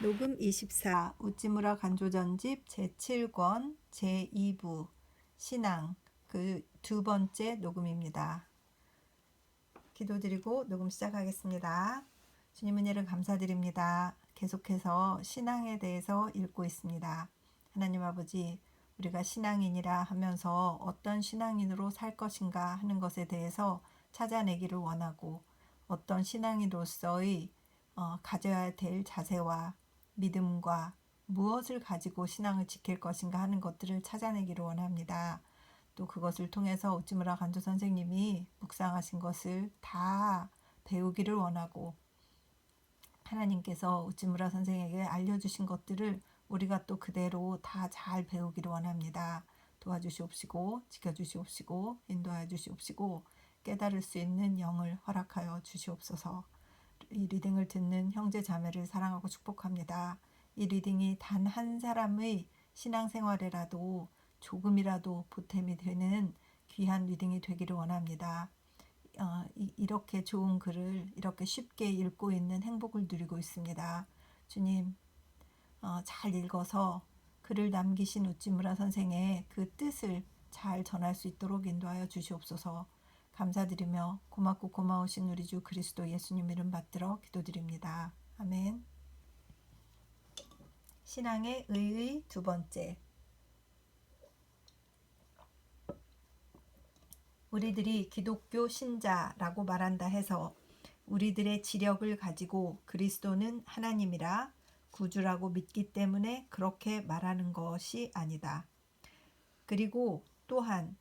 녹음 24 우찌무라 간조전집 제7권 제2부 신앙 그 두 번째 녹음입니다. 기도드리고 녹음 시작하겠습니다. 주님 은혜를 감사드립니다. 계속해서 신앙에 대해서 읽고 있습니다. 하나님 아버지, 우리가 신앙인이라 하면서 어떤 신앙인으로 살 것인가 하는 것에 대해서 찾아내기를 원하고, 어떤 신앙인으로서의 가져야 될 자세와 믿음과 무엇을 가지고 신앙을 지킬 것인가 하는 것들을 찾아내기를 원합니다. 또 그것을 통해서 우찌무라 간조 선생님이 묵상하신 것을 다 배우기를 원하고, 하나님께서 우찌무라 선생에게 알려주신 것들을 우리가 또 그대로 다 잘 배우기를 원합니다. 도와주시옵시고 지켜주시옵시고 인도하여 주시옵시고 깨달을 수 있는 영을 허락하여 주시옵소서. 이 리딩을 듣는 형제 자매를 사랑하고 축복합니다. 이 리딩이 단 한 사람의 신앙생활에라도 조금이라도 보탬이 되는 귀한 리딩이 되기를 원합니다. 이렇게 좋은 글을 이렇게 쉽게 읽고 있는 행복을 누리고 있습니다. 주님, 잘 읽어서 글을 남기신 우찌무라 선생의 그 뜻을 잘 전할 수 있도록 인도하여 주시옵소서. 감사드리며 고맙고 고마우신 우리 주 그리스도 예수님 이름 받들어 기도드립니다. 아멘. 신앙의 의의 두 번째. 우리들이 기독교 신자라고 말한다 해서 우리들의 지력을 가지고 그리스도는 하나님이라 구주라고 믿기 때문에 그렇게 말하는 것이 아니다. 그리고 또한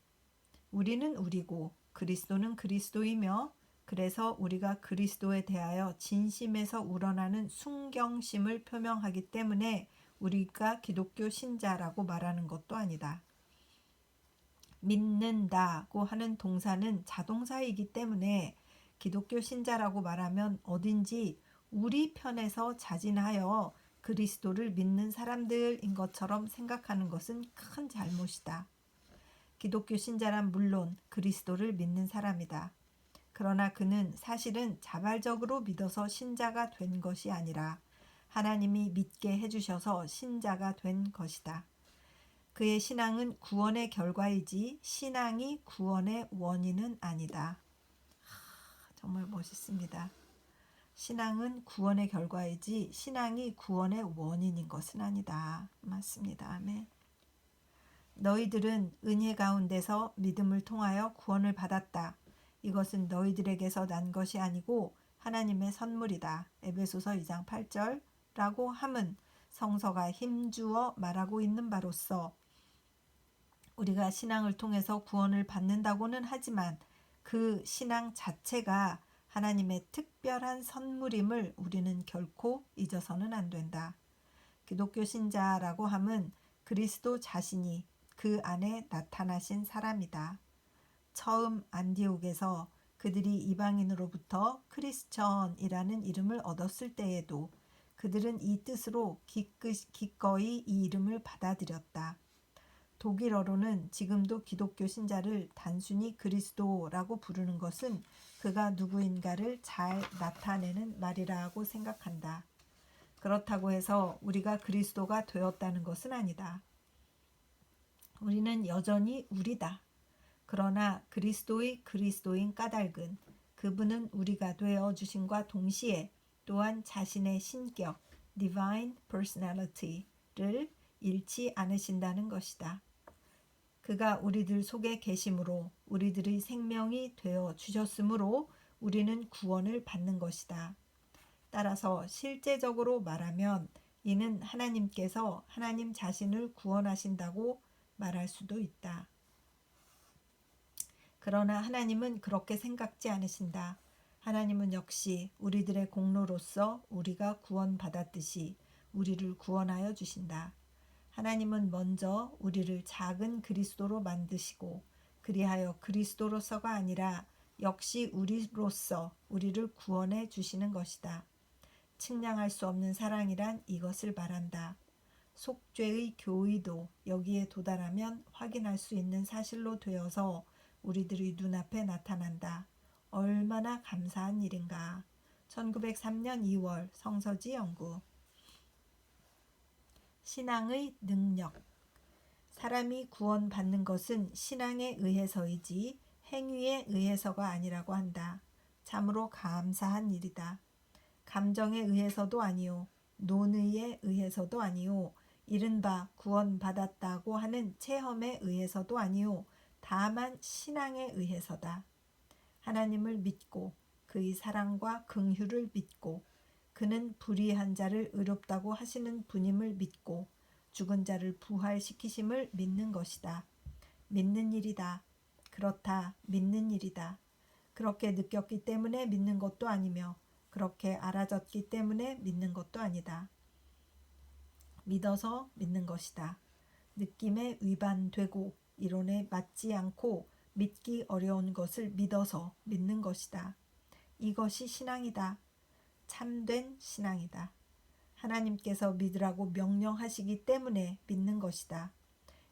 우리는 우리고 그리스도는 그리스도이며, 그래서 우리가 그리스도에 대하여 진심에서 우러나는 순경심을 표명하기 때문에 우리가 기독교 신자라고 말하는 것도 아니다. 믿는다고 하는 동사는 자동사이기 때문에 기독교 신자라고 말하면 어딘지 우리 편에서 자진하여 그리스도를 믿는 사람들인 것처럼 생각하는 것은 큰 잘못이다. 기독교 신자란 물론 그리스도를 믿는 사람이다. 그러나 그는 사실은 자발적으로 믿어서 신자가 된 것이 아니라 하나님이 믿게 해주셔서 신자가 된 것이다. 그의 신앙은 구원의 결과이지 신앙이 구원의 원인은 아니다. 정말 멋있습니다. 신앙은 구원의 결과이지 신앙이 구원의 원인인 것은 아니다. 맞습니다. 아멘. 너희들은 은혜 가운데서 믿음을 통하여 구원을 받았다. 이것은 너희들에게서 난 것이 아니고 하나님의 선물이다. 에베소서 2장 8절라고 함은 성서가 힘주어 말하고 있는 바로서 우리가 신앙을 통해서 구원을 받는다고는 하지만 그 신앙 자체가 하나님의 특별한 선물임을 우리는 결코 잊어서는 안 된다. 기독교 신자라고 함은 그리스도 자신이 그 안에 나타나신 사람이다. 처음 안디옥에서 그들이 이방인으로부터 크리스천이라는 이름을 얻었을 때에도 그들은 이 뜻으로 기꺼이 이 이름을 받아들였다. 독일어로는 지금도 기독교 신자를 단순히 그리스도라고 부르는 것은 그가 누구인가를 잘 나타내는 말이라고 생각한다. 그렇다고 해서 우리가 그리스도가 되었다는 것은 아니다. 우리는 여전히 우리다. 그러나 그리스도의 그리스도인 까닭은 그분은 우리가 되어 주심과 동시에 또한 자신의 신격, divine personality를 잃지 않으신다는 것이다. 그가 우리들 속에 계심으로 우리들의 생명이 되어 주셨으므로 우리는 구원을 받는 것이다. 따라서 실제적으로 말하면 이는 하나님께서 하나님 자신을 구원하신다고 말할 수도 있다. 그러나 하나님은 그렇게 생각지 않으신다. 하나님은 역시 우리들의 공로로서 우리가 구원받았듯이 우리를 구원하여 주신다. 하나님은 먼저 우리를 작은 그리스도로 만드시고 그리하여 그리스도로서가 아니라 역시 우리로서 우리를 구원해 주시는 것이다. 측량할 수 없는 사랑이란 이것을 말한다. 속죄의 교의도 여기에 도달하면 확인할 수 있는 사실로 되어서 우리들의 눈앞에 나타난다. 얼마나 감사한 일인가. 1903년 2월 성서지 연구. 신앙의 능력. 사람이 구원받는 것은 신앙에 의해서이지 행위에 의해서가 아니라고 한다. 참으로 감사한 일이다. 감정에 의해서도 아니요, 논의에 의해서도 아니요, 이른바 구원받았다고 하는 체험에 의해서도 아니요, 다만 신앙에 의해서다. 하나님을 믿고 그의 사랑과 긍휼을 믿고 그는 불의한 자를 의롭다고 하시는 분임을 믿고 죽은 자를 부활시키심을 믿는 것이다. 믿는 일이다. 그렇다. 믿는 일이다. 그렇게 느꼈기 때문에 믿는 것도 아니며 그렇게 알아졌기 때문에 믿는 것도 아니다. 믿어서 믿는 것이다. 느낌에 위반되고 이론에 맞지 않고 믿기 어려운 것을 믿어서 믿는 것이다. 이것이 신앙이다. 참된 신앙이다. 하나님께서 믿으라고 명령하시기 때문에 믿는 것이다.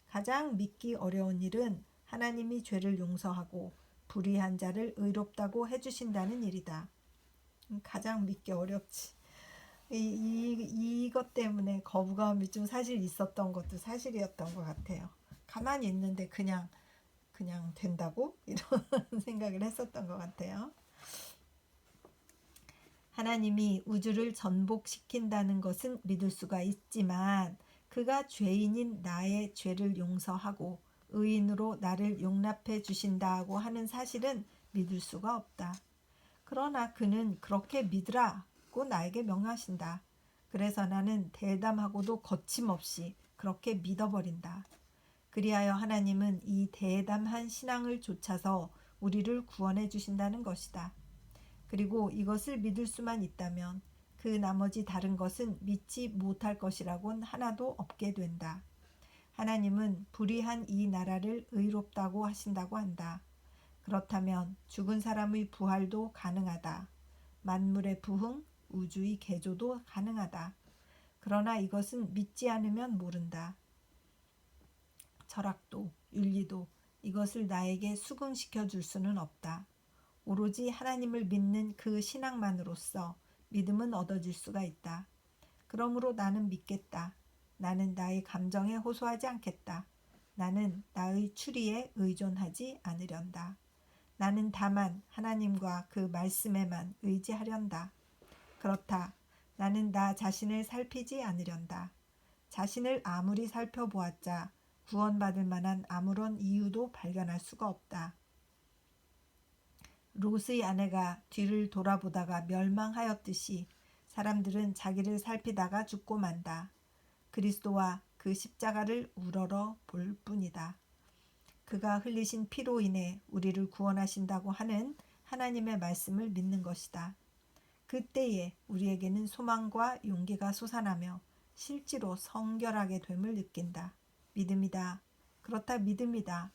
가장 믿기 어려운 일은 하나님이 죄를 용서하고 불의한 자를 의롭다고 해주신다는 일이다. 가장 믿기 어렵지. 이것 때문에 거부감이 좀 사실 있었던 것도 사실이었던 것 같아요. 가만히 있는데 그냥 된다고? 이런 생각을 했었던 것 같아요. 하나님이 우주를 전복시킨다는 것은 믿을 수가 있지만 그가 죄인인 나의 죄를 용서하고 의인으로 나를 용납해 주신다고 하는 사실은 믿을 수가 없다. 그러나 그는 그렇게 믿으라고 나에게 명하신다. 그래서 나는 대담하고도 거침없이 그렇게 믿어버린다. 그리하여 하나님은 이 대담한 신앙을 좇아서 우리를 구원해 주신다는 것이다. 그리고 이것을 믿을 수만 있다면 그 나머지 다른 것은 믿지 못할 것이라고는 하나도 없게 된다. 하나님은 불의한 이 나라를 의롭다고 하신다고 한다. 그렇다면 죽은 사람의 부활도 가능하다. 만물의 부흥, 우주의 개조도 가능하다. 그러나 이것은 믿지 않으면 모른다. 철학도 윤리도 이것을 나에게 수긍시켜 줄 수는 없다. 오로지 하나님을 믿는 그 신앙만으로써 믿음은 얻어질 수가 있다. 그러므로 나는 믿겠다. 나는 나의 감정에 호소하지 않겠다. 나는 나의 추리에 의존하지 않으련다. 나는 다만 하나님과 그 말씀에만 의지하련다. 그렇다. 나는 나 자신을 살피지 않으련다. 자신을 아무리 살펴보았자 구원받을 만한 아무런 이유도 발견할 수가 없다. 롯의 아내가 뒤를 돌아보다가 멸망하였듯이 사람들은 자기를 살피다가 죽고 만다. 그리스도와 그 십자가를 우러러 볼 뿐이다. 그가 흘리신 피로 인해 우리를 구원하신다고 하는 하나님의 말씀을 믿는 것이다. 그때에 우리에게는 소망과 용기가 솟아나며 실제로 성결하게 됨을 느낀다. 믿음이다. 그렇다 믿음이다.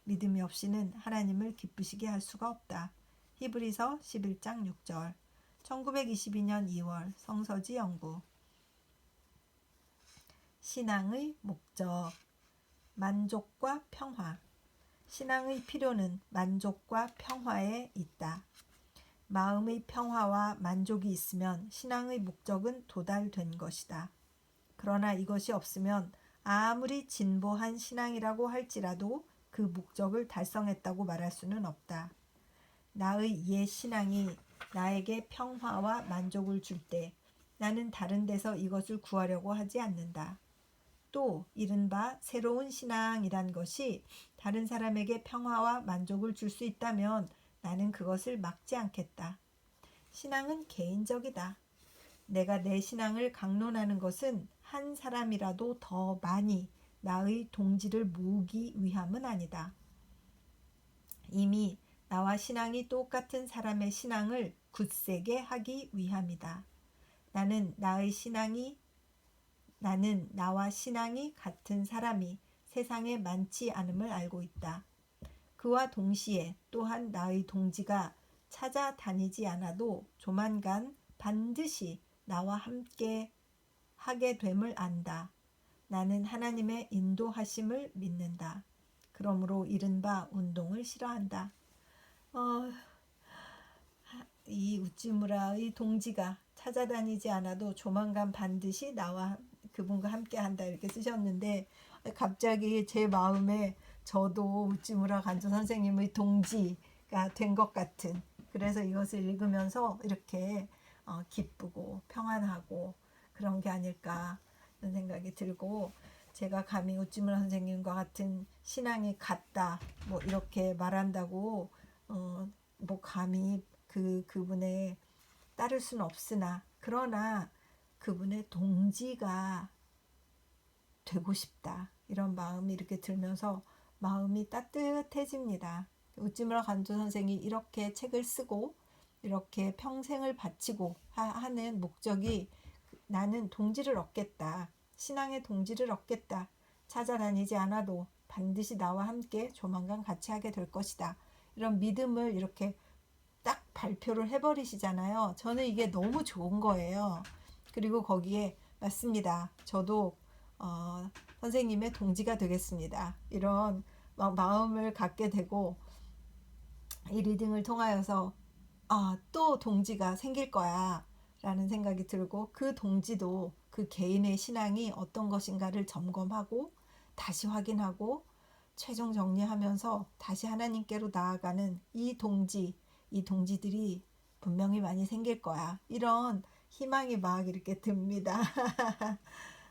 믿음이 없이는 하나님을 기쁘시게 할 수가 없다. 히브리서 11장 6절 1922년 2월 성서지 연구. 신앙의 목적. 만족과 평화. 신앙의 필요는 만족과 평화에 있다. 마음의 평화와 만족이 있으면 신앙의 목적은 도달된 것이다. 그러나 이것이 없으면 아무리 진보한 신앙이라고 할지라도 그 목적을 달성했다고 말할 수는 없다. 나의 옛 신앙이 나에게 평화와 만족을 줄 때 나는 다른 데서 이것을 구하려고 하지 않는다. 또 이른바 새로운 신앙이란 것이 다른 사람에게 평화와 만족을 줄 수 있다면 나는 그것을 막지 않겠다. 신앙은 개인적이다. 내가 내 신앙을 강론하는 것은 한 사람이라도 더 많이 나의 동지를 모으기 위함은 아니다. 이미 나와 신앙이 똑같은 사람의 신앙을 굳세게 하기 위함이다. 나는 나와 신앙이 같은 사람이 세상에 많지 않음을 알고 있다. 그와 동시에 또한 나의 동지가 찾아다니지 않아도 조만간 반드시 나와 함께 하게 됨을 안다. 나는 하나님의 인도하심을 믿는다. 그러므로 이른바 운동을 싫어한다. 이 우찌무라의 동지가 찾아다니지 않아도 조만간 반드시 나와 그분과 함께한다 이렇게 쓰셨는데 갑자기 제 마음에 저도 우찌무라 간조 선생님의 동지가 된 것 같은, 그래서 이것을 읽으면서 이렇게 기쁘고 평안하고 그런 게 아닐까 하는 생각이 들고, 제가 감히 우찌무라 선생님과 같은 신앙이 같다 뭐 이렇게 말한다고 뭐 감히 그분의 따를 수는 없으나, 그러나 그분의 동지가 되고 싶다 이런 마음이 이렇게 들면서 마음이 따뜻해집니다. 우찌무라 간조 선생이 이렇게 책을 쓰고 이렇게 평생을 바치고 하는 목적이 나는 동지를 얻겠다, 신앙의 동지를 얻겠다, 찾아다니지 않아도 반드시 나와 함께 조만간 같이 하게 될 것이다, 이런 믿음을 이렇게 딱 발표를 해버리시잖아요. 저는 이게 너무 좋은 거예요. 그리고 거기에 맞습니다, 저도 선생님의 동지가 되겠습니다, 이런 마음을 갖게 되고, 이 리딩을 통하여서 또 동지가 생길 거야 라는 생각이 들고, 그 동지도 그 개인의 신앙이 어떤 것인가를 점검하고 다시 확인하고 최종 정리하면서 다시 하나님께로 나아가는 이 동지들이 분명히 많이 생길 거야, 이런 희망이 막 이렇게 듭니다.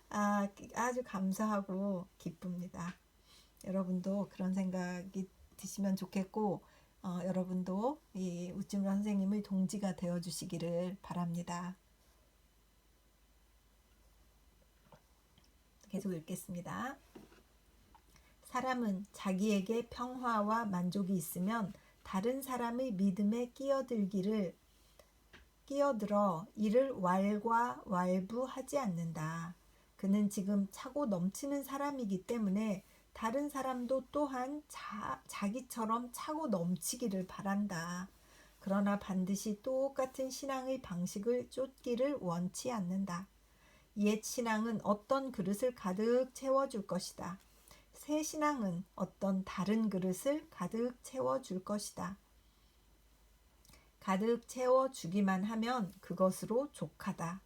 아주 감사하고 기쁩니다. 여러분도 그런 생각이 드시면 좋겠고, 여러분도 이 우찌무라 선생님의 동지가 되어 주시기를 바랍니다. 계속 읽겠습니다. 사람은 자기에게 평화와 만족이 있으면 다른 사람의 믿음에 끼어들어 이를 왈가왈부하지 않는다. 그는 지금 차고 넘치는 사람이기 때문에 다른 사람도 또한 자기처럼 차고 넘치기를 바란다. 그러나 반드시 똑같은 신앙의 방식을 쫓기를 원치 않는다. 옛 신앙은 어떤 그릇을 가득 채워줄 것이다. 새 신앙은 어떤 다른 그릇을 가득 채워줄 것이다. 가득 채워주기만 하면 그것으로 족하다.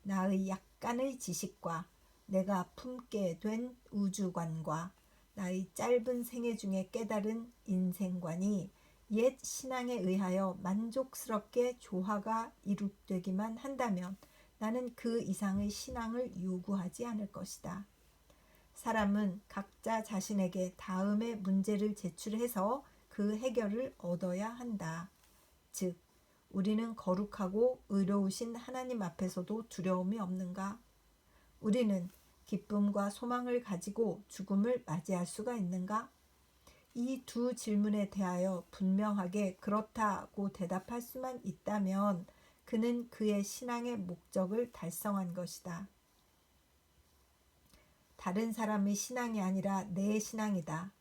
나의 약간의 지식과 내가 품게 된 우주관과 나의 짧은 생애 중에 깨달은 인생관이 옛 신앙에 의하여 만족스럽게 조화가 이룩되기만 한다면 나는 그 이상의 신앙을 요구하지 않을 것이다. 사람은 각자 자신에게 다음의 문제를 제출해서 그 해결을 얻어야 한다. 즉, 우리는 거룩하고 의로우신 하나님 앞에서도 두려움이 없는가? 우리는 기쁨과 소망을 가지고 죽음을 맞이할 수가 있는가? 이 두 질문에 대하여 분명하게 그렇다고 대답할 수만 있다면 그는 그의 신앙의 목적을 달성한 것이다. 다른 사람의 신앙이 아니라 내 신앙이다.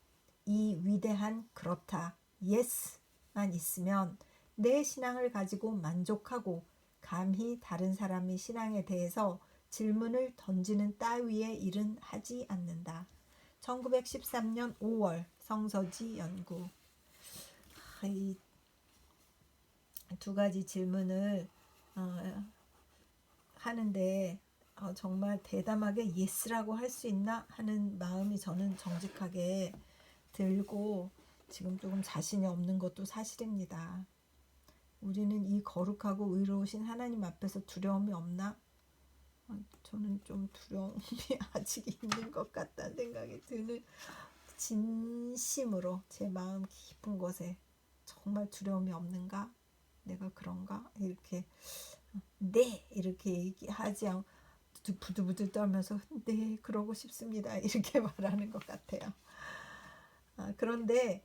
이 위대한 그렇다, 예스만 있으면 내 신앙을 가지고 만족하고 감히 다른 사람의 신앙에 대해서 질문을 던지는 따위의 일은 하지 않는다. 1913년 5월 성서지 연구. 이 두 가지 질문을 하는데 정말 대담하게 예스라고 할 수 있나 하는 마음이 저는 정직하게 들고 지금 조금 자신이 없는 것도 사실입니다. 우리는 이 거룩하고 의로우신 하나님 앞에서 두려움이 없나? 저는 좀 두려움이 아직 있는 것 같다는 생각이 드는, 진심으로 제 마음 깊은 곳에 정말 두려움이 없는가? 내가 그런가? 이렇게 네 이렇게 얘기하지 않고 부들부들 떨면서 네 그러고 싶습니다 이렇게 말하는 것 같아요. 그런데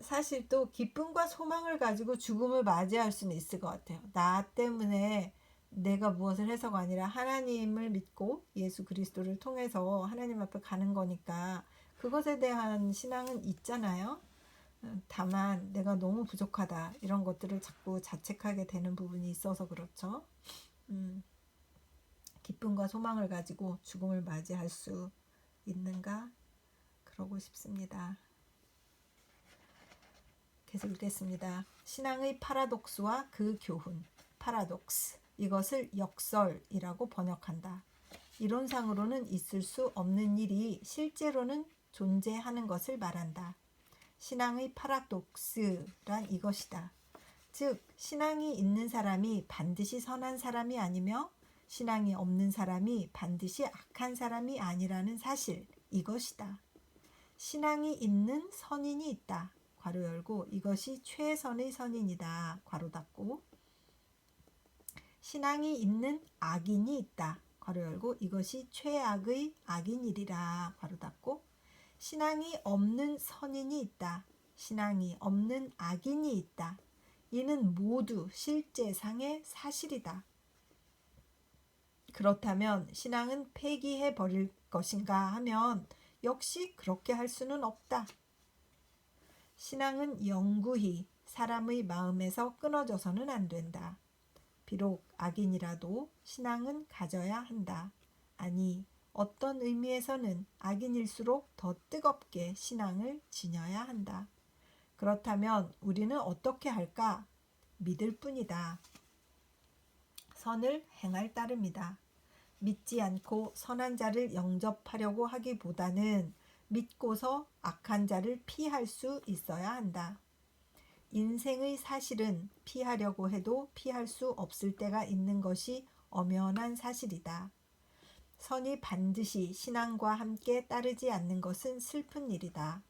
사실 또 기쁨과 소망을 가지고 죽음을 맞이할 수는 있을 것 같아요. 나 때문에 내가 무엇을 해서가 아니라 하나님을 믿고 예수 그리스도를 통해서 하나님 앞에 가는 거니까 그것에 대한 신앙은 있잖아요. 다만 내가 너무 부족하다 이런 것들을 자꾸 자책하게 되는 부분이 있어서 그렇죠. 기쁨과 소망을 가지고 죽음을 맞이할 수 있는가? 그러고 싶습니다. 계속 읽겠습니다. 신앙의 파라독스와 그 교훈, 파라독스, 이것을 역설이라고 번역한다. 이론상으로는 있을 수 없는 일이 실제로는 존재하는 것을 말한다. 신앙의 파라독스란 이것이다. 즉, 신앙이 있는 사람이 반드시 선한 사람이 아니며 신앙이 없는 사람이 반드시 악한 사람이 아니라는 사실, 이것이다. 신앙이 있는 선인이 있다. 괄호 열고 이것이 최선의 선인이다. 괄호 닫고 신앙이 있는 악인이 있다. 괄호 열고 이것이 최악의 악인이리라. 괄호 닫고 신앙이 없는 선인이 있다. 신앙이 없는 악인이 있다. 이는 모두 실제상의 사실이다. 그렇다면 신앙은 폐기해 버릴 것인가 하면 역시 그렇게 할 수는 없다. 신앙은 영구히 사람의 마음에서 끊어져서는 안 된다. 비록 악인이라도 신앙은 가져야 한다. 아니, 어떤 의미에서는 악인일수록 더 뜨겁게 신앙을 지녀야 한다. 그렇다면 우리는 어떻게 할까? 믿을 뿐이다. 선을 행할 따름이다. 믿지 않고 선한 자를 영접하려고 하기보다는 믿고서 악한 자를 피할 수 있어야 한다. 인생의 사실은 피하려고 해도 피할 수 없을 때가 있는 것이 엄연한 사실이다. 선이 반드시 신앙과 함께 따르지 않는 것은 슬픈 일이다.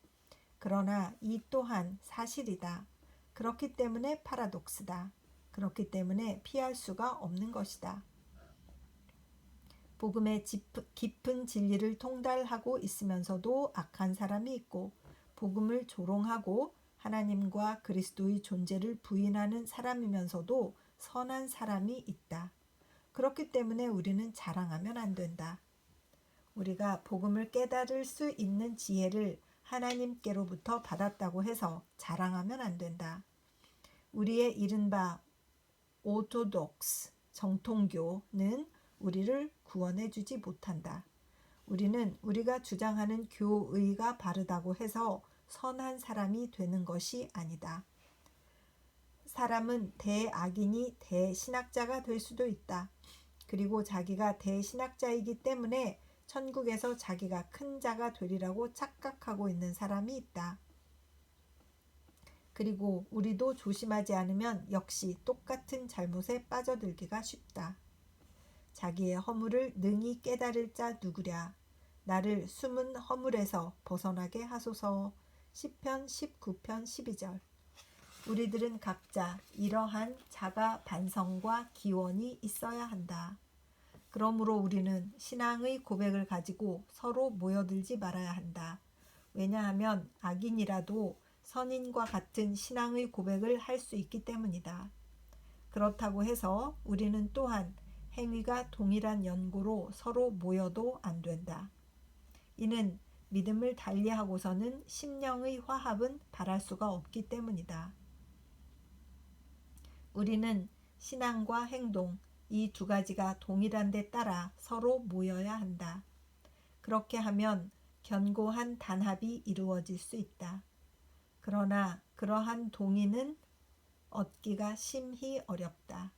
그러나 이 또한 사실이다. 그렇기 때문에 파라독스다. 그렇기 때문에 피할 수가 없는 것이다. 복음의 깊은 진리를 통달하고 있으면서도 악한 사람이 있고 복음을 조롱하고 하나님과 그리스도의 존재를 부인하는 사람이면서도 선한 사람이 있다. 그렇기 때문에 우리는 자랑하면 안 된다. 우리가 복음을 깨달을 수 있는 지혜를 하나님께로부터 받았다고 해서 자랑하면 안 된다. 우리의 이른바 오토독스 정통교는 우리를 구원해 주지 못한다. 우리는 우리가 주장하는 교의가 바르다고 해서 선한 사람이 되는 것이 아니다. 사람은 대악인이 대신학자가 될 수도 있다. 그리고 자기가 대신학자이기 때문에 천국에서 자기가 큰 자가 되리라고 착각하고 있는 사람이 있다. 그리고 우리도 조심하지 않으면 역시 똑같은 잘못에 빠져들기가 쉽다. 자기의 허물을 능히 깨달을 자 누구랴. 나를 숨은 허물에서 벗어나게 하소서. 시편 19편 12절. 우리들은 각자 이러한 자가 반성과 기원이 있어야 한다. 그러므로 우리는 신앙의 고백을 가지고 서로 모여들지 말아야 한다. 왜냐하면 악인이라도 선인과 같은 신앙의 고백을 할 수 있기 때문이다. 그렇다고 해서 우리는 또한 행위가 동일한 연고로 서로 모여도 안 된다. 이는 믿음을 달리하고서는 심령의 화합은 바랄 수가 없기 때문이다. 우리는 신앙과 행동, 이 두 가지가 동일한 데 따라 서로 모여야 한다. 그렇게 하면 견고한 단합이 이루어질 수 있다. 그러나 그러한 동의는 얻기가 심히 어렵다.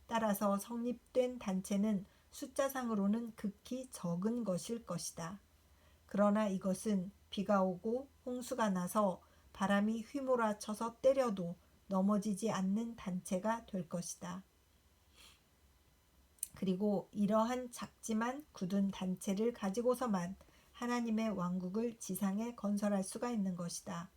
따라서 성립된 단체는 숫자상으로는 극히 적은 것일 것이다. 그러나 이것은 비가 오고 홍수가 나서 바람이 휘몰아쳐서 때려도 넘어지지 않는 단체가 될 것이다. 그리고 이러한 작지만 굳은 단체를 가지고서만 하나님의 왕국을 지상에 건설할 수가 있는 것이다.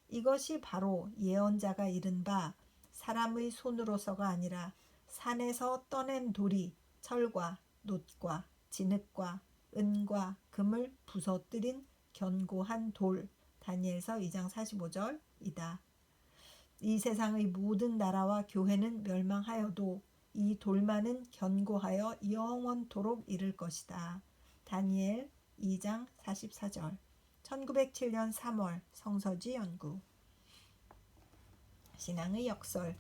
이것이 바로 예언자가 이른 바 사람의 손으로서가 아니라 산에서 떠낸 돌이 철과 놋과 진흙과 은과 금을 부서뜨린 견고한 돌, 다니엘서 2장 45절이다. 이 세상의 모든 나라와 교회는 멸망하여도 이 돌만은 견고하여 영원토록 이를 것이다. 다니엘 2장 44절. 1907년 3월 성서지 연구. 신앙의 역설.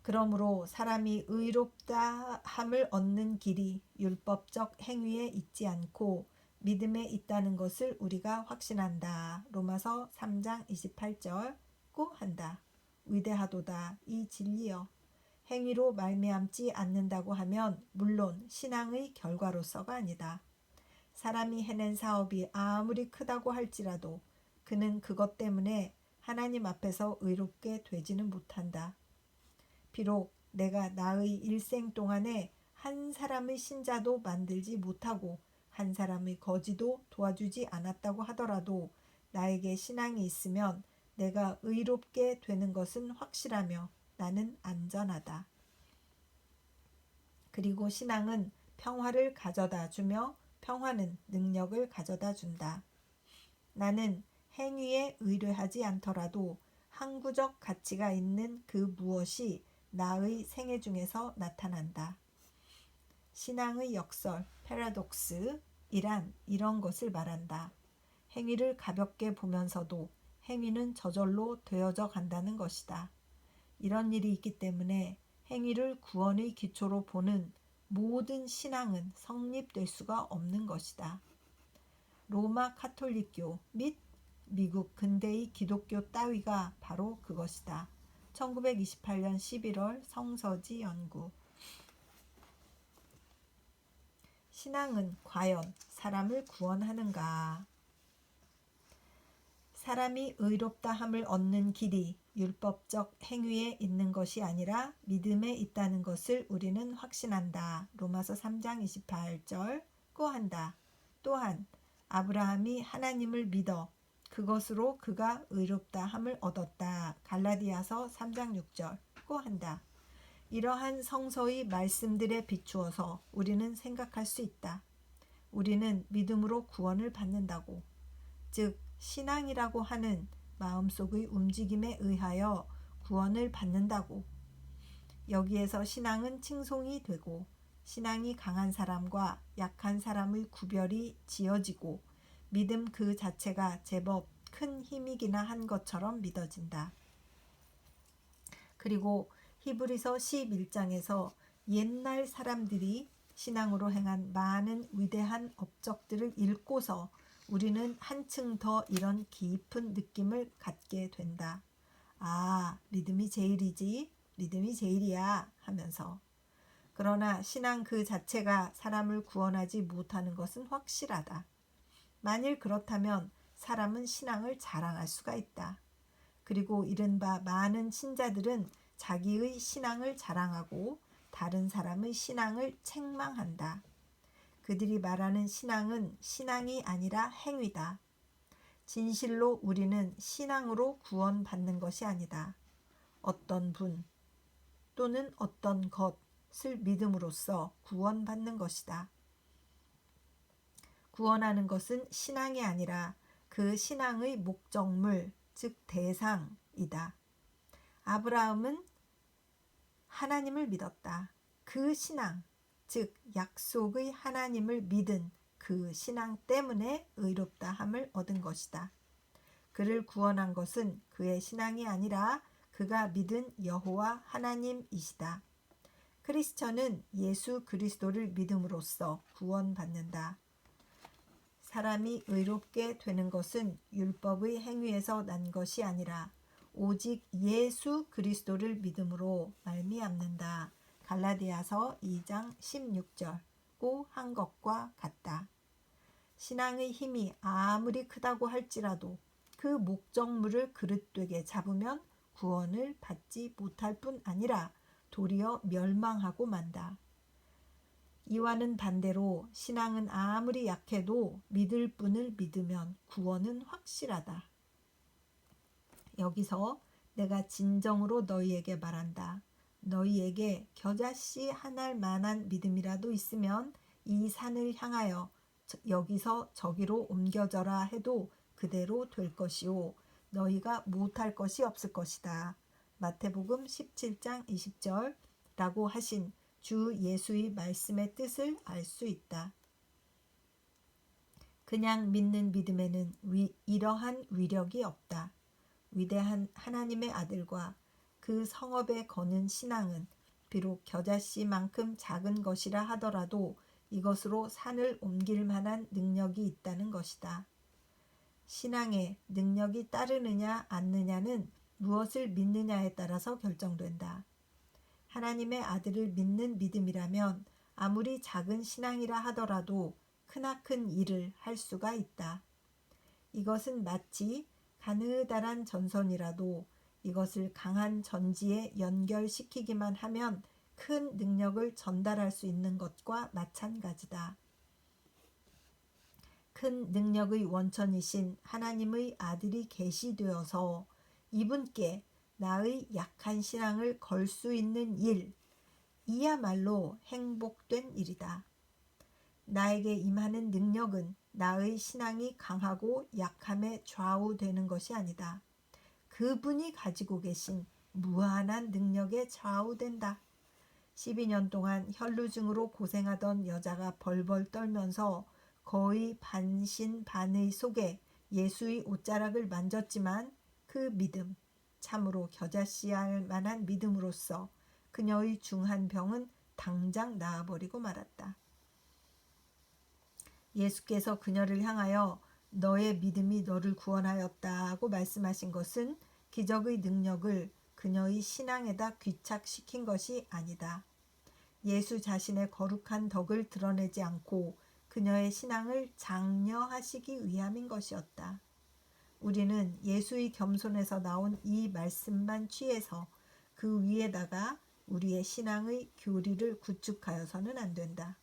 그러므로 사람이 의롭다 함을 얻는 길이 율법적 행위에 있지 않고 믿음에 있다는 것을 우리가 확신한다. 로마서 3장 28절. 고 한다. 위대하도다 이 진리여. 행위로 말미암지 않는다고 하면 물론 신앙의 결과로서가 아니다. 사람이 해낸 사업이 아무리 크다고 할지라도 그는 그것 때문에 하나님 앞에서 의롭게 되지는 못한다. 비록 내가 나의 일생 동안에 한 사람의 신자도 만들지 못하고 한 사람의 거지도 도와주지 않았다고 하더라도 나에게 신앙이 있으면 내가 의롭게 되는 것은 확실하며 나는 안전하다. 그리고 신앙은 평화를 가져다 주며 평화는 능력을 가져다 준다. 나는 행위에 의뢰하지 않더라도 항구적 가치가 있는 그 무엇이 나의 생애 중에서 나타난다. 신앙의 역설, 패러독스이란 이런 것을 말한다. 행위를 가볍게 보면서도 행위는 저절로 되어져 간다는 것이다. 이런 일이 있기 때문에 행위를 구원의 기초로 보는 모든 신앙은 성립될 수가 없는 것이다. 로마 카톨릭교 및 미국 근대의 기독교 따위가 바로 그것이다. 1928년 11월 성서지 연구. 신앙은 과연 사람을 구원하는가? 사람이 의롭다함을 얻는 길이 율법적 행위에 있는 것이 아니라 믿음에 있다는 것을 우리는 확신한다. 로마서 3장 28절 고한다. 또한 아브라함이 하나님을 믿어 그것으로 그가 의롭다함을 얻었다. 갈라디아서 3장 6절 고한다. 이러한 성서의 말씀들에 비추어서 우리는 생각할 수 있다. 우리는 믿음으로 구원을 받는다고. 즉 신앙이라고 하는 마음속의 움직임에 의하여 구원을 받는다고. 여기에서 신앙은 칭송이 되고 신앙이 강한 사람과 약한 사람의 구별이 지어지고 믿음 그 자체가 제법 큰 힘이기나 한 것처럼 믿어진다. 그리고 히브리서 11장에서 옛날 사람들이 신앙으로 행한 많은 위대한 업적들을 읽고서 우리는 한층 더 이런 깊은 느낌을 갖게 된다. 아, 믿음이 제일이지, 믿음이 제일이야 하면서. 그러나 신앙 그 자체가 사람을 구원하지 못하는 것은 확실하다. 만일 그렇다면 사람은 신앙을 자랑할 수가 있다. 그리고 이른바 많은 신자들은 자기의 신앙을 자랑하고 다른 사람의 신앙을 책망한다. 그들이 말하는 신앙은 신앙이 아니라 행위다. 진실로 우리는 신앙으로 구원받는 것이 아니다. 어떤 분 또는 어떤 것을 믿음으로써 구원받는 것이다. 구원하는 것은 신앙이 아니라 그 신앙의 목적물, 즉 대상이다. 아브라함은 하나님을 믿었다. 그 신앙, 즉 약속의 하나님을 믿은 그 신앙 때문에 의롭다함을 얻은 것이다. 그를 구원한 것은 그의 신앙이 아니라 그가 믿은 여호와 하나님이시다. 크리스천은 예수 그리스도를 믿음으로써 구원받는다. 사람이 의롭게 되는 것은 율법의 행위에서 난 것이 아니라 오직 예수 그리스도를 믿음으로 말미암는다. 갈라디아서 2장 16절고 한 것과 같다. 신앙의 힘이 아무리 크다고 할지라도 그 목적물을 그릇되게 잡으면 구원을 받지 못할 뿐 아니라 도리어 멸망하고 만다. 이와는 반대로 신앙은 아무리 약해도 믿을 분을 믿으면 구원은 확실하다. 여기서 내가 진정으로 너희에게 말한다. 너희에게 겨자씨 한 알 만한 믿음이라도 있으면 이 산을 향하여 여기서 저기로 옮겨져라 해도 그대로 될 것이요 너희가 못할 것이 없을 것이다. 마태복음 17장 20절라고 하신 주 예수의 말씀의 뜻을 알 수 있다. 그냥 믿는 믿음에는 이러한 위력이 없다. 위대한 하나님의 아들과 그 성업에 거는 신앙은 비록 겨자씨만큼 작은 것이라 하더라도 이것으로 산을 옮길 만한 능력이 있다는 것이다. 신앙에 능력이 따르느냐 않느냐는 무엇을 믿느냐에 따라서 결정된다. 하나님의 아들을 믿는 믿음이라면 아무리 작은 신앙이라 하더라도 크나큰 일을 할 수가 있다. 이것은 마치 가느다란 전선이라도 이것을 강한 전지에 연결시키기만 하면 큰 능력을 전달할 수 있는 것과 마찬가지다. 큰 능력의 원천이신 하나님의 아들이 계시되어서 이분께 나의 약한 신앙을 걸 수 있는 일, 이야말로 행복된 일이다. 나에게 임하는 능력은 나의 신앙이 강하고 약함에 좌우되는 것이 아니다. 그분이 가지고 계신 무한한 능력에 좌우된다. 12년 동안 혈루증으로 고생하던 여자가 벌벌 떨면서 거의 반신반의 속에 예수의 옷자락을 만졌지만 그 믿음, 참으로 겨자씨할 만한 믿음으로써 그녀의 중한 병은 당장 나아버리고 말았다. 예수께서 그녀를 향하여 너의 믿음이 너를 구원하였다고 말씀하신 것은 기적의 능력을 그녀의 신앙에다 귀착시킨 것이 아니다. 예수 자신의 거룩한 덕을 드러내지 않고 그녀의 신앙을 장려하시기 위함인 것이었다. 우리는 예수의 겸손에서 나온 이 말씀만 취해서 그 위에다가 우리의 신앙의 교리를 구축하여서는 안 된다.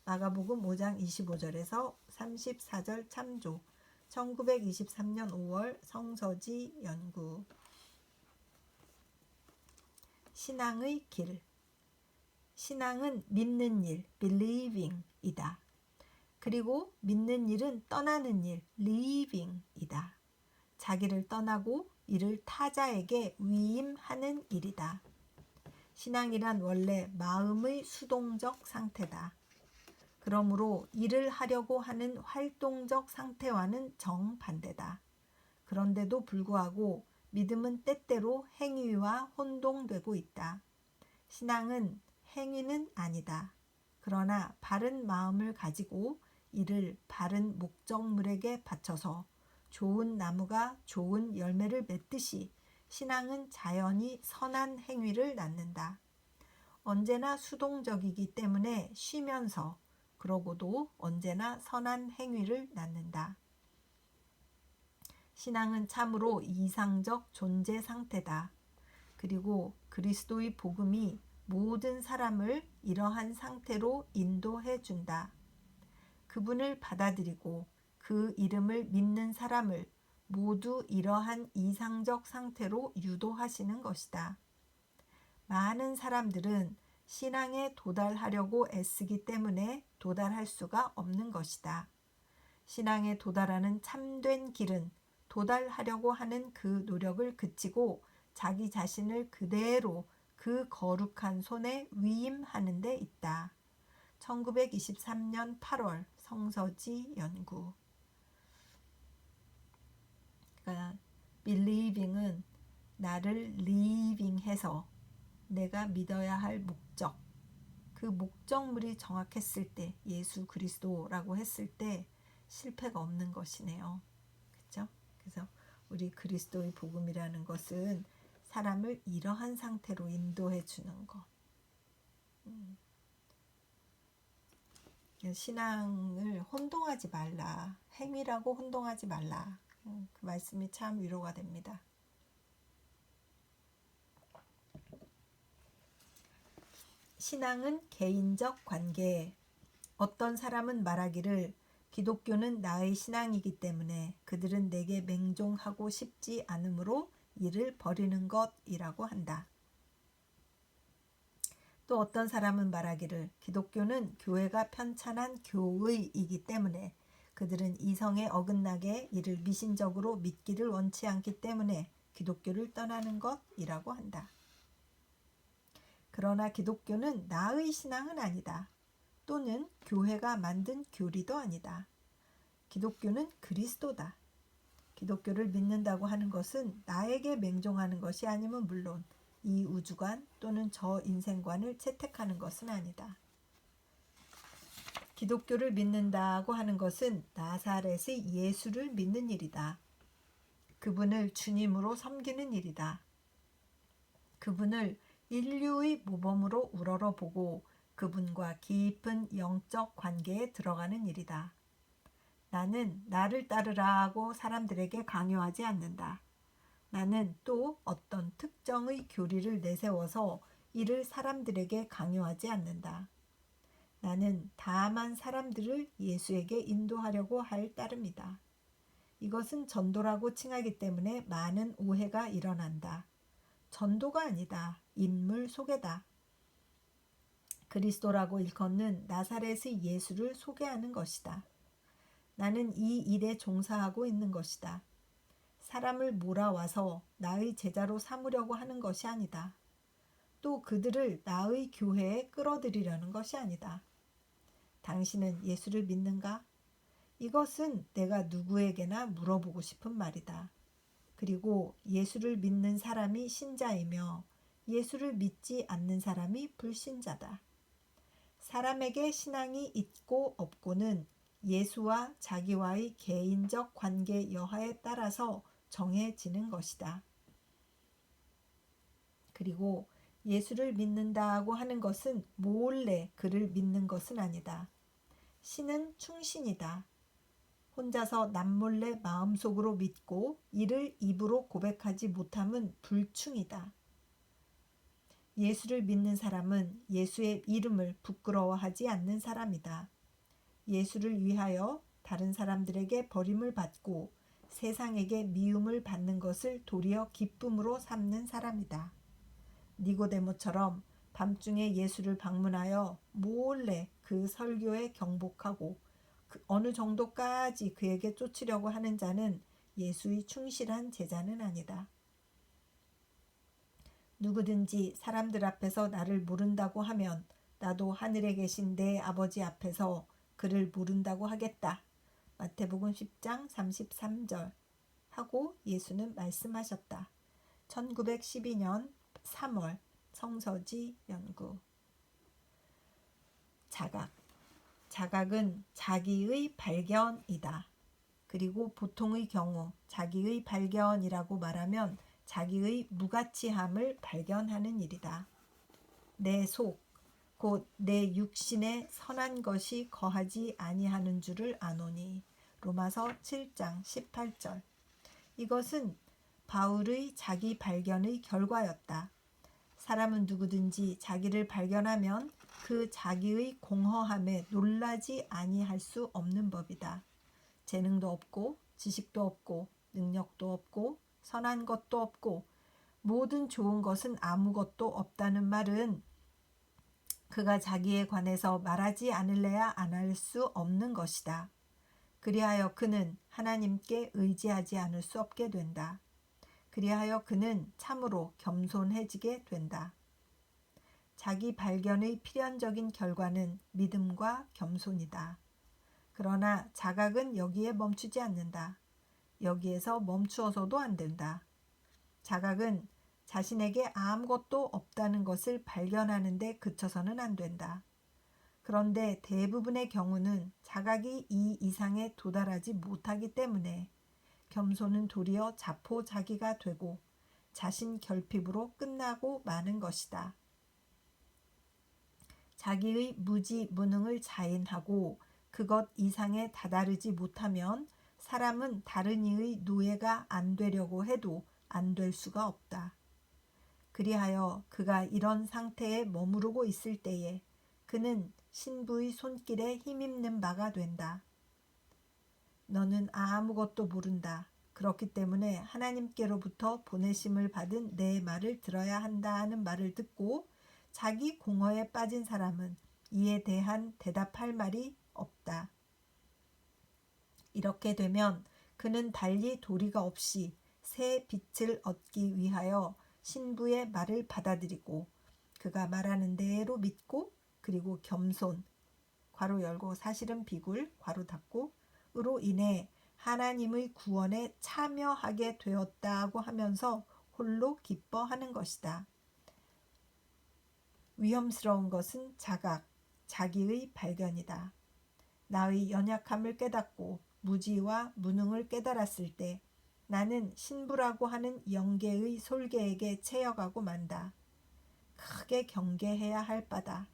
마가복음 5장 25절에서 34절 참조. 1923년 5월 성서지 연구. 신앙의 길. 신앙은 믿는 일, believing이다. 그리고 믿는 일은 떠나는 일, leaving이다. 자기를 떠나고 이를 타자에게 위임하는 일이다. 신앙이란 원래 마음의 수동적 상태다. 그러므로 일을 하려고 하는 활동적 상태와는 정반대다. 그런데도 불구하고 믿음은 때때로 행위와 혼동되고 있다. 신앙은 행위는 아니다. 그러나 바른 마음을 가지고 이를 바른 목적물에게 바쳐서 좋은 나무가 좋은 열매를 맺듯이 신앙은 자연히 선한 행위를 낳는다. 언제나 수동적이기 때문에 쉬면서 그러고도 언제나 선한 행위를 낳는다. 신앙은 참으로 이상적 존재 상태다. 그리고 그리스도의 복음이 모든 사람을 이러한 상태로 인도해 준다. 그분을 받아들이고 그 이름을 믿는 사람을 모두 이러한 이상적 상태로 유도하시는 것이다. 많은 사람들은 신앙에 도달하려고 애쓰기 때문에 도달할 수가 없는 것이다. 신앙에 도달하는 참된 길은 도달하려고 하는 그 노력을 그치고 자기 자신을 그대로 그 거룩한 손에 위임하는 데 있다. 1923년 8월 성서지 연구. 그러니까 believing은 나를 living해서 내가 믿어야 할 목적, 그 목적물이 정확했을 때, 예수 그리스도라고 했을 때 실패가 없는 것이네요. 그렇죠? 그래서 우리 그리스도의 복음이라는 것은 사람을 이러한 상태로 인도해 주는 것. 신앙을 혼동하지 말라. 행위라고 혼동하지 말라. 그 말씀이 참 위로가 됩니다. 신앙은 개인적 관계. 어떤 사람은 말하기를 기독교는 나의 신앙이기 때문에 그들은 내게 맹종하고 싶지 않으므로 이를 버리는 것이라고 한다. 또 어떤 사람은 말하기를 기독교는 교회가 편찬한 교의이기 때문에 그들은 이성에 어긋나게 이를 미신적으로 믿기를 원치 않기 때문에 기독교를 떠나는 것이라고 한다. 그러나 기독교는 나의 신앙은 아니다. 또는 교회가 만든 교리도 아니다. 기독교는 그리스도다. 기독교를 믿는다고 하는 것은 나에게 맹종하는 것이 아니면 물론 이 우주관 또는 저 인생관을 채택하는 것은 아니다. 기독교를 믿는다고 하는 것은 나사렛의 예수를 믿는 일이다. 그분을 주님으로 섬기는 일이다. 그분을 인류의 모범으로 우러러보고 그분과 깊은 영적 관계에 들어가는 일이다. 나는 나를 따르라고 사람들에게 강요하지 않는다. 나는 또 어떤 특정의 교리를 내세워서 이를 사람들에게 강요하지 않는다. 나는 다만 사람들을 예수에게 인도하려고 할 따름이다. 이것은 전도라고 칭하기 때문에 많은 오해가 일어난다. 전도가 아니다. 인물 소개다. 그리스도라고 일컫는 나사렛의 예수를 소개하는 것이다. 나는 이 일에 종사하고 있는 것이다. 사람을 몰아와서 나의 제자로 삼으려고 하는 것이 아니다. 또 그들을 나의 교회에 끌어들이려는 것이 아니다. 당신은 예수를 믿는가? 이것은 내가 누구에게나 물어보고 싶은 말이다. 그리고 예수를 믿는 사람이 신자이며 예수를 믿지 않는 사람이 불신자다. 사람에게 신앙이 있고 없고는 예수와 자기와의 개인적 관계 여하에 따라서 정해지는 것이다. 그리고 예수를 믿는다고 하는 것은 몰래 그를 믿는 것은 아니다. 신은 충신이다. 혼자서 남몰래 마음속으로 믿고 이를 입으로 고백하지 못함은 불충이다. 예수를 믿는 사람은 예수의 이름을 부끄러워하지 않는 사람이다. 예수를 위하여 다른 사람들에게 버림을 받고 세상에게 미움을 받는 것을 도리어 기쁨으로 삼는 사람이다. 니고데모처럼 밤중에 예수를 방문하여 몰래 그 설교에 경복하고 어느 정도까지 그에게 쫓으려고 하는 자는 예수의 충실한 제자는 아니다. 누구든지 사람들 앞에서 나를 모른다고 하면 나도 하늘에 계신 내 아버지 앞에서 그를 모른다고 하겠다. 마태복음 10장 33절 하고 예수는 말씀하셨다. 1912년 3월 성서지 연구. 자각. 자각은 자기의 발견이다. 그리고 보통의 경우 자기의 발견이라고 말하면 자기의 무가치함을 발견하는 일이다. 내 속, 곧 내 육신에 선한 것이 거하지 아니하는 줄을 아노니. 로마서 7장 18절. 이것은 바울의 자기 발견의 결과였다. 사람은 누구든지 자기를 발견하면 그 자기의 공허함에 놀라지 아니할 수 없는 법이다. 재능도 없고 지식도 없고 능력도 없고 선한 것도 없고 모든 좋은 것은 아무것도 없다는 말은 그가 자기에 관해서 말하지 않을래야 안 할 수 없는 것이다. 그리하여 그는 하나님께 의지하지 않을 수 없게 된다. 그리하여 그는 참으로 겸손해지게 된다. 자기 발견의 필연적인 결과는 믿음과 겸손이다. 그러나 자각은 여기에 멈추지 않는다. 여기에서 멈추어서도 안 된다. 자각은 자신에게 아무것도 없다는 것을 발견하는 데 그쳐서는 안 된다. 그런데 대부분의 경우는 자각이 이 이상에 도달하지 못하기 때문에 겸손은 도리어 자포자기가 되고 자신 결핍으로 끝나고 마는 것이다. 자기의 무지 무능을 자인하고 그것 이상에 다다르지 못하면 사람은 다른 이의 노예가 안 되려고 해도 안 될 수가 없다. 그리하여 그가 이런 상태에 머무르고 있을 때에 그는 신부의 손길에 힘입는 바가 된다. 너는 아무것도 모른다. 그렇기 때문에 하나님께로부터 보내심을 받은 내 말을 들어야 한다 하는 말을 듣고 자기 공허에 빠진 사람은 이에 대한 대답할 말이 없다. 이렇게 되면 그는 달리 도리가 없이 새 빛을 얻기 위하여 신부의 말을 받아들이고 그가 말하는 대로 믿고 그리고 겸손 괄호 열고 사실은 비굴 괄호 닫고 으로 인해 하나님의 구원에 참여하게 되었다고 하면서 홀로 기뻐하는 것이다. 위험스러운 것은 자각, 자기의 발견이다. 나의 연약함을 깨닫고 무지와 무능을 깨달았을 때 나는 신부라고 하는 영계의 솔개에게 채여가고 만다. 크게 경계해야 할 바다.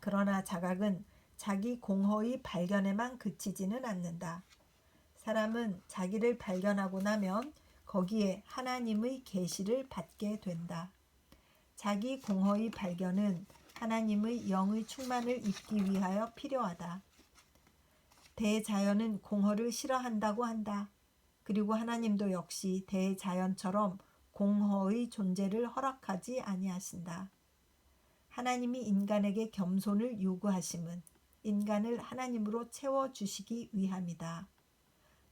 그러나 자각은 자기 공허의 발견에만 그치지는 않는다. 사람은 자기를 발견하고 나면 거기에 하나님의 계시를 받게 된다. 자기 공허의 발견은 하나님의 영의 충만을 입기 위하여 필요하다. 대자연은 공허를 싫어한다고 한다. 그리고 하나님도 역시 대자연처럼 공허의 존재를 허락하지 아니하신다. 하나님이 인간에게 겸손을 요구하심은 인간을 하나님으로 채워주시기 위함이다.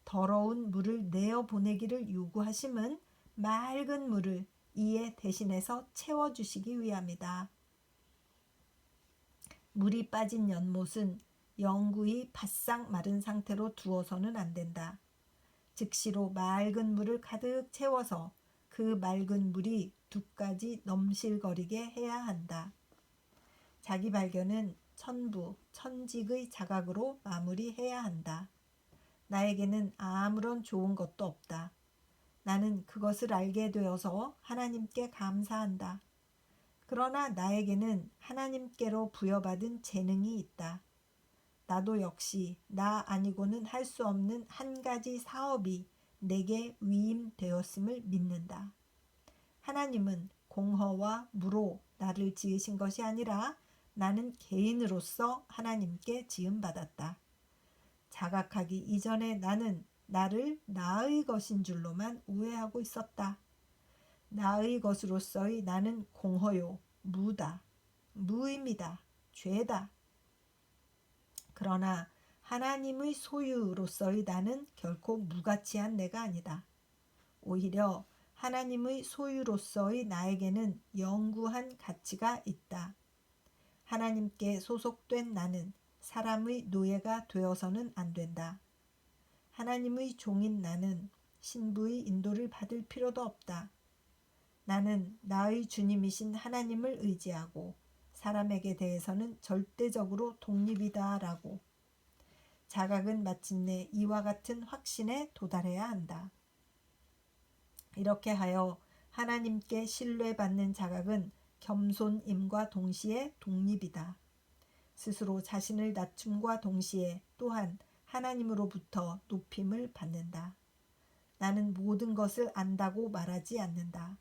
더러운 물을 내어보내기를 요구하심은 맑은 물을 이에 대신해서 채워주시기 위함이다. 물이 빠진 연못은 영구히 바싹 마른 상태로 두어서는 안 된다. 즉시로 맑은 물을 가득 채워서 그 맑은 물이 두까지 넘실거리게 해야 한다. 자기 발견은 천부, 천직의 자각으로 마무리해야 한다. 나에게는 아무런 좋은 것도 없다. 나는 그것을 알게 되어서 하나님께 감사한다. 그러나 나에게는 하나님께로 부여받은 재능이 있다. 나도 역시 나 아니고는 할 수 없는 한 가지 사업이 내게 위임되었음을 믿는다. 하나님은 공허와 무로 나를 지으신 것이 아니라 나는 개인으로서 하나님께 지음받았다. 자각하기 이전에 나는 나를 나의 것인 줄로만 오해하고 있었다. 나의 것으로서의 나는 공허요, 무다, 무의미다, 죄다. 그러나 하나님의 소유로서의 나는 결코 무가치한 내가 아니다. 오히려 하나님의 소유로서의 나에게는 영구한 가치가 있다. 하나님께 소속된 나는 사람의 노예가 되어서는 안 된다. 하나님의 종인 나는 신부의 인도를 받을 필요도 없다. 나는 나의 주님이신 하나님을 의지하고 사람에게 대해서는 절대적으로 독립이다라고. 자각은 마침내 이와 같은 확신에 도달해야 한다. 이렇게 하여 하나님께 신뢰받는 자각은 겸손임과 동시에 독립이다. 스스로 자신을 낮춤과 동시에 또한 하나님으로부터 높임을 받는다. 나는 모든 것을 안다고 말하지 않는다.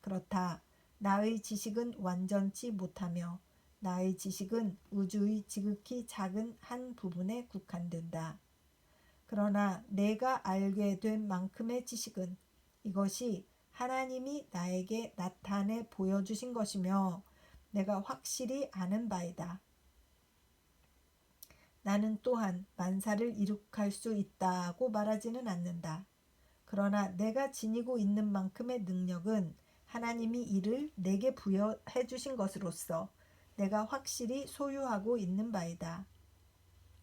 그렇다. 나의 지식은 완전치 못하며 나의 지식은 우주의 지극히 작은 한 부분에 국한된다. 그러나 내가 알게 된 만큼의 지식은 이것이 하나님이 나에게 나타내 보여주신 것이며 내가 확실히 아는 바이다. 나는 또한 만사를 이룩할 수 있다고 말하지는 않는다. 그러나 내가 지니고 있는 만큼의 능력은 하나님이 이를 내게 부여해 주신 것으로서 내가 확실히 소유하고 있는 바이다.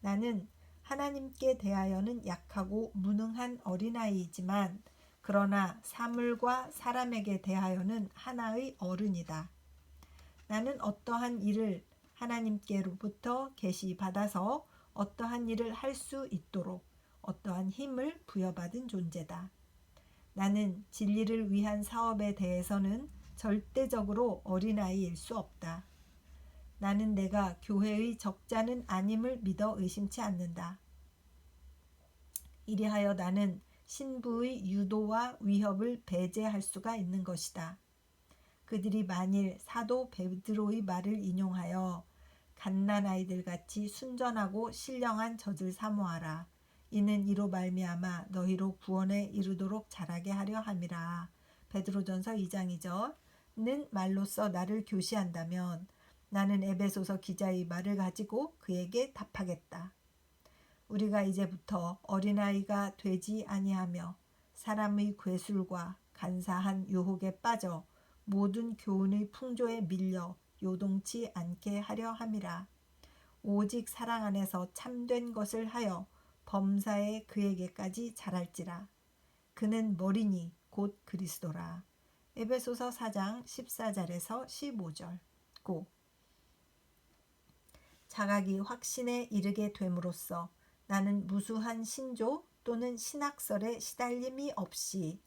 나는 하나님께 대하여는 약하고 무능한 어린아이이지만 그러나 사물과 사람에게 대하여는 하나의 어른이다. 나는 어떠한 일을 하나님께로부터 계시받아서 어떠한 일을 할 수 있도록 어떠한 힘을 부여받은 존재다. 나는 진리를 위한 사업에 대해서는 절대적으로 어린아이일 수 없다. 나는 내가 교회의 적자는 아님을 믿어 의심치 않는다. 이리하여 나는 신부의 유도와 위협을 배제할 수가 있는 것이다. 그들이 만일 사도 베드로의 말을 인용하여 갓난아이들같이 순전하고 신령한 젖을 사모하라. 이는 이로 말미암아 너희로 구원에 이르도록 자라게 하려 함이라. 베드로전서 2장 2절는 말로써 나를 교시한다면 나는 에베소서 기자의 말을 가지고 그에게 답하겠다. 우리가 이제부터 어린아이가 되지 아니하며 사람의 괴술과 간사한 유혹에 빠져 모든 교훈의 풍조에 밀려 요동치 않게 하려 함이라. 오직 사랑 안에서 참된 것을 하여 범사에 그에게까지 자랄지라. 그는 머리니 곧 그리스도라. 에베소서 4장 14절에서 15절. 고. 자각이 확신에 이르게 됨으로써 나는 무수한 신조 또는 신학설에 시달림이 없이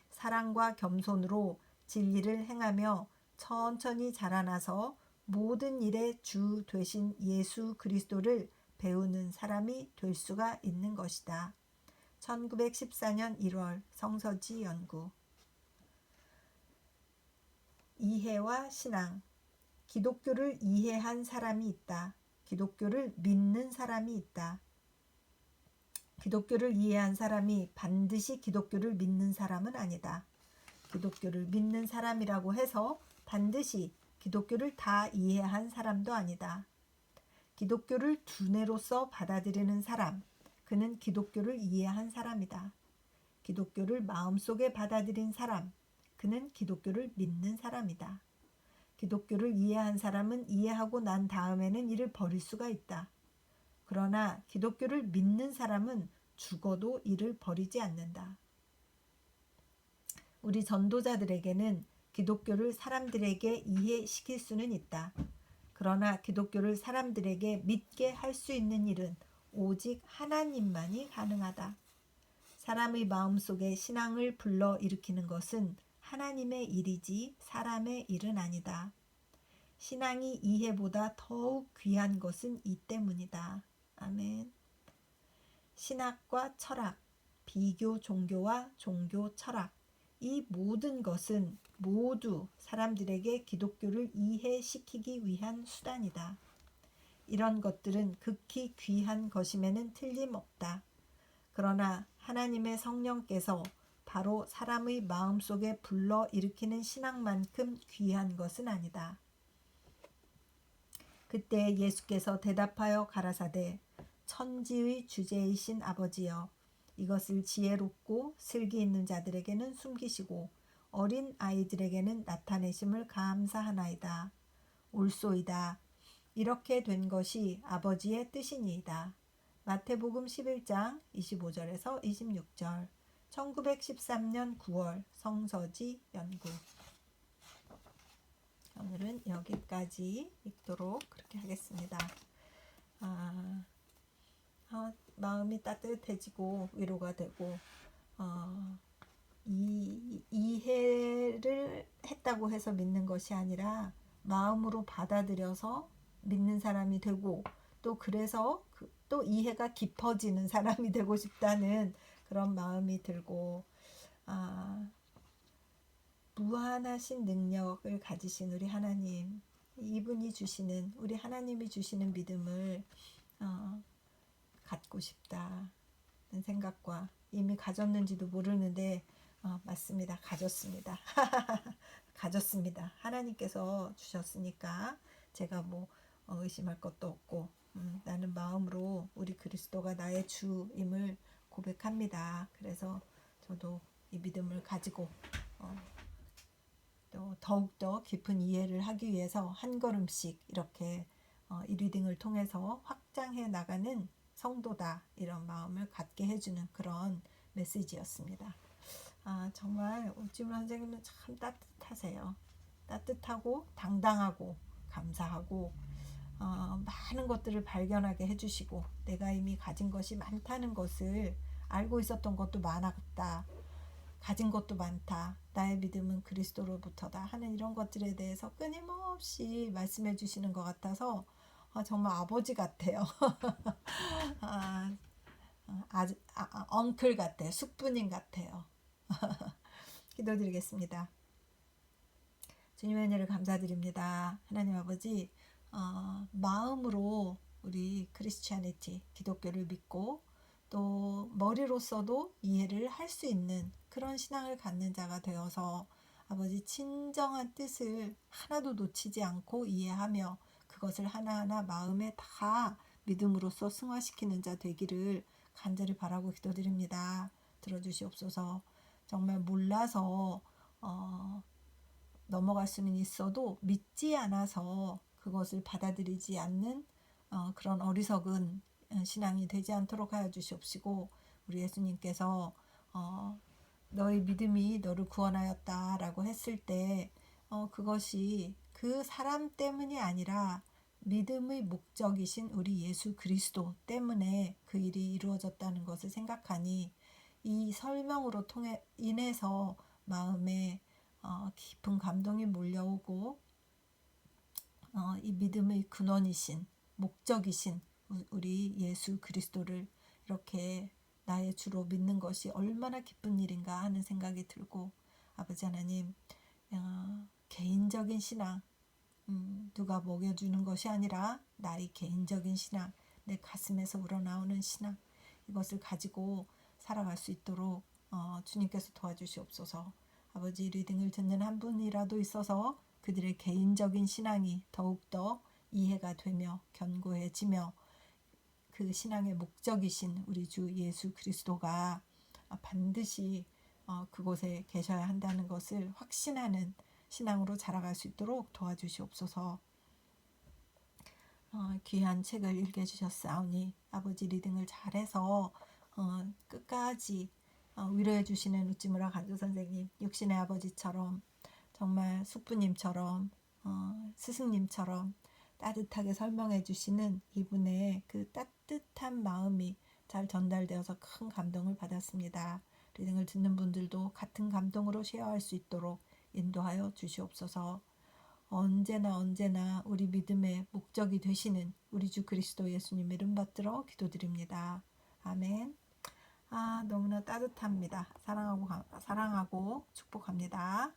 사랑과 겸손으로 진리를 행하며 천천히 자라나서 모든 일의 주 되신 예수 그리스도를 배우는 사람이 될 수가 있는 것이다. 1914년 1월 성서지 연구. 이해와 신앙. 기독교를 이해한 사람이 있다. 기독교를 믿는 사람이 있다. 기독교를 이해한 사람이 반드시 기독교를 믿는 사람은 아니다. 기독교를 믿는 사람이라고 해서 반드시 기독교를 다 이해한 사람도 아니다. 기독교를 두뇌로서 받아들이는 사람, 그는 기독교를 이해한 사람이다. 기독교를 마음속에 받아들인 사람, 그는 기독교를 믿는 사람이다. 기독교를 이해한 사람은 이해하고 난 다음에는 이를 버릴 수가 있다. 그러나 기독교를 믿는 사람은 죽어도 이를 버리지 않는다. 우리 전도자들에게는 기독교를 사람들에게 이해시킬 수는 있다. 그러나 기독교를 사람들에게 믿게 할 수 있는 일은 오직 하나님만이 가능하다. 사람의 마음속에 신앙을 불러일으키는 것은 하나님의 일이지 사람의 일은 아니다. 신앙이 이해보다 더욱 귀한 것은 이 때문이다. 아멘. 신학과 철학, 비교 종교와 종교 철학, 이 모든 것은 모두 사람들에게 기독교를 이해시키기 위한 수단이다. 이런 것들은 극히 귀한 것임에는 틀림없다. 그러나 하나님의 성령께서 바로 사람의 마음속에 불러일으키는 신앙만큼 귀한 것은 아니다. 그때 예수께서 대답하여 가라사대 천지의 주제이신 아버지여, 이것을 지혜롭고 슬기 있는 자들에게는 숨기시고 어린 아이들에게는 나타내심을 감사하나이다. 옳소이다. 이렇게 된 것이 아버지의 뜻이니이다. 마태복음 11장 25절에서 26절. 1913년 9월 성서지 연구. 오늘은 여기까지 읽도록 그렇게 하겠습니다. 마음이 따뜻해지고 위로가 되고 이해를 했다고 해서 믿는 것이 아니라 마음으로 받아들여서 믿는 사람이 되고, 또 그래서 또 이해가 깊어지는 사람이 되고 싶다는 그런 마음이 들고, 무한하신 능력을 가지신 우리 하나님, 이분이 주시는, 우리 하나님이 주시는 믿음을 갖고 싶다는 생각과, 이미 가졌는지도 모르는데 맞습니다. 가졌습니다. 가졌습니다. 하나님께서 주셨으니까 제가 뭐 의심할 것도 없고, 나는 마음으로 우리 그리스도가 나의 주임을 고백합니다. 그래서 저도 이 믿음을 가지고 또 더욱더 깊은 이해를 하기 위해서 한 걸음씩 이렇게 이 리딩을 통해서 확장해 나가는 성도다, 이런 마음을 갖게 해주는 그런 메시지였습니다. 정말 옥지문 선생님은 참 따뜻하세요. 따뜻하고 당당하고 감사하고 많은 것들을 발견하게 해주시고, 내가 이미 가진 것이 많다는 것을 알고 있었던 것도 많았다, 가진 것도 많다, 나의 믿음은 그리스도로부터다 하는 이런 것들에 대해서 끊임없이 말씀해 주시는 것 같아서 정말 아버지 같아요. 엉클 같아요. 숙부님 같아요. 기도드리겠습니다. 주님의 은혜를 감사드립니다. 하나님 아버지, 마음으로 우리 크리스티아니티, 기독교를 믿고 또 머리로서도 이해를 할 수 있는 그런 신앙을 갖는 자가 되어서 아버지 진정한 뜻을 하나도 놓치지 않고 이해하며 그것을 하나하나 마음에 다 믿음으로써 승화시키는 자 되기를 간절히 바라고 기도드립니다. 들어주시옵소서. 정말 몰라서 넘어갈 수는 있어도 믿지 않아서 그것을 받아들이지 않는 그런 어리석은 신앙이 되지 않도록 하여 주시옵시고, 우리 예수님께서 너의 믿음이 너를 구원하였다라고 했을 때 그것이 그 사람 때문이 아니라 믿음의 목적이신 우리 예수 그리스도 때문에 그 일이 이루어졌다는 것을 생각하니 이 설명으로 인해서 마음에 깊은 감동이 몰려오고 이 믿음의 근원이신 목적이신 우리 예수 그리스도를 이렇게 나의 주로 믿는 것이 얼마나 기쁜 일인가 하는 생각이 들고, 아버지 하나님, 개인적인 신앙, 누가 먹여주는 것이 아니라 나의 개인적인 신앙, 내 가슴에서 우러나오는 신앙, 이것을 가지고 살아갈 수 있도록 주님께서 도와주시옵소서. 아버지, 리딩을 듣는 한 분이라도 있어서 그들의 개인적인 신앙이 더욱더 이해가 되며 견고해지며 그 신앙의 목적이신 우리 주 예수 그리스도가 반드시 그곳에 계셔야 한다는 것을 확신하는 신앙으로 자라갈 수 있도록 도와주시옵소서. 귀한 책을 읽게 해주셨사오니 아버지 리딩을 잘해서 끝까지 위로해 주시는 우찌무라 간주 선생님, 육신의 아버지처럼 정말 숙부님처럼 스승님처럼 따뜻하게 설명해 주시는 이분의 그 따뜻한 마음이 잘 전달되어서 큰 감동을 받았습니다. 리딩을 듣는 분들도 같은 감동으로 쉐어할 수 있도록 인도하여 주시옵소서. 언제나 우리 믿음의 목적이 되시는 우리 주 그리스도 예수님 이름 받들어 기도드립니다. 아멘. 너무나 따뜻합니다. 사랑하고 축복합니다.